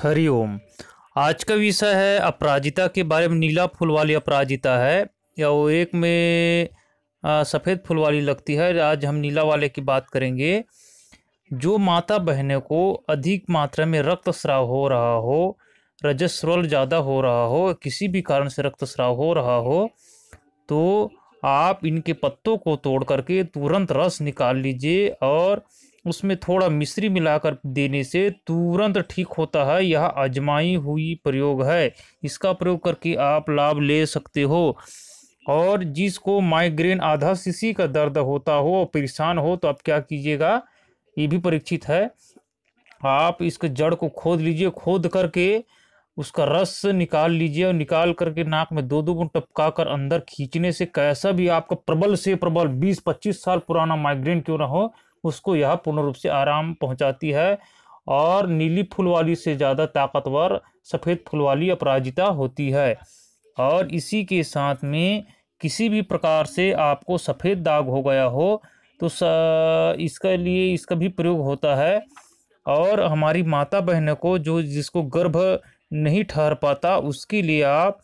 हरिओम। आज का विषय है अपराजिता के बारे में। नीला फूल वाली अपराजिता है या वो एक में सफ़ेद फूल वाली लगती है। आज हम नीला वाले की बात करेंगे। जो माता बहनों को अधिक मात्रा में रक्तस्राव हो रहा हो, रजस्वल ज़्यादा हो रहा हो, किसी भी कारण से रक्तस्राव हो रहा हो, तो आप इनके पत्तों को तोड़ करके तुरंत रस निकाल लीजिए और उसमें थोड़ा मिश्री मिलाकर देने से तुरंत ठीक होता है। यह आजमाई हुई प्रयोग है। इसका प्रयोग करके आप लाभ ले सकते हो। और जिसको माइग्रेन आधा शीशी का दर्द होता हो, परेशान हो, तो आप क्या कीजिएगा, ये भी परीक्षित है। आप इसके जड़ को खोद लीजिए, खोद करके उसका रस निकाल लीजिए और निकाल करके नाक में दो दो बूंद टपका कर अंदर खींचने से कैसा भी आपका प्रबल से प्रबल 20-25 साल पुराना माइग्रेन क्यों ना हो, उसको यह पूर्ण रूप से आराम पहुंचाती है। और नीली फूल वाली से ज़्यादा ताकतवर सफ़ेद फूल वाली अपराजिता होती है। और इसी के साथ में किसी भी प्रकार से आपको सफ़ेद दाग हो गया हो तो इसका लिए इसका भी प्रयोग होता है। और हमारी माता बहनों को जो जिसको गर्भ नहीं ठहर पाता, उसके लिए आप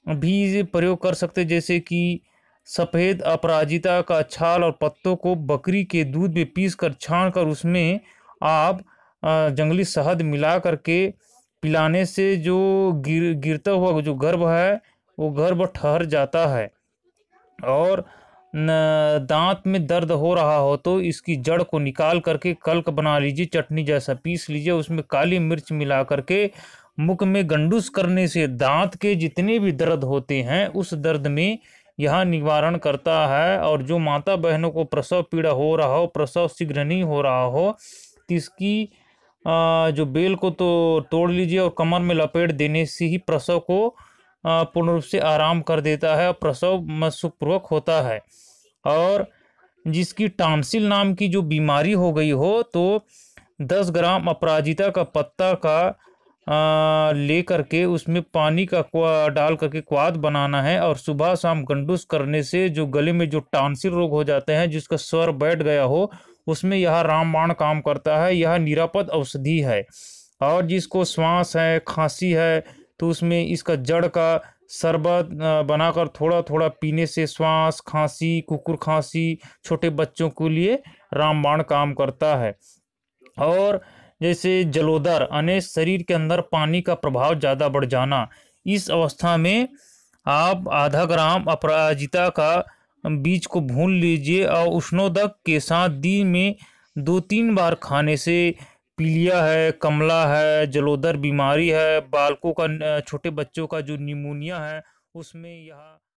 भी प्रयोग कर सकते, जैसे कि सफ़ेद अपराजिता का छाल और पत्तों को बकरी के दूध में पीस कर छान कर उसमें आप जंगली शहद मिला करके पिलाने से जो गिरता हुआ जो गर्भ है वो गर्भ ठहर जाता है। और दांत में दर्द हो रहा हो तो इसकी जड़ को निकाल करके कल्क बना लीजिए, चटनी जैसा पीस लीजिए, उसमें काली मिर्च मिला करके मुख में गंडूस करने से दांत के जितने भी दर्द होते हैं उस दर्द में यह निवारण करता है। और जो माता बहनों को प्रसव पीड़ा हो रहा हो, प्रसव शीघ्र नहीं हो रहा हो, तो इसकी जो बेल को तो तोड़ लीजिए और कमर में लपेट देने से ही प्रसव को पूर्ण रूप से आराम कर देता है और प्रसव सुखपूर्वक होता है। और जिसकी टॉन्सिल नाम की जो बीमारी हो गई हो तो 10 ग्राम अपराजिता का पत्ता का ले करके उसमें पानी का डाल करके क्वाथ बनाना है और सुबह शाम गंडूस करने से जो गले में जो टॉन्सिल रोग हो जाते हैं, जिसका स्वर बैठ गया हो, उसमें यह रामबाण काम करता है। यह निरापद औषधि है। और जिसको श्वास है, खांसी है, तो उसमें इसका जड़ का शरबत बनाकर थोड़ा थोड़ा पीने से श्वास, खांसी, कुकुर खांसी, छोटे बच्चों के लिए रामबाण काम करता है। और जैसे जलोदर यानी शरीर के अंदर पानी का प्रभाव ज़्यादा बढ़ जाना, इस अवस्था में आप आधा ग्राम अपराजिता का बीज को भून लीजिए और उष्णोदक के साथ दिन में 2-3 बार खाने से पीलिया है, कमला है, जलोदर बीमारी है, बालकों का छोटे बच्चों का जो निमोनिया है, उसमें यह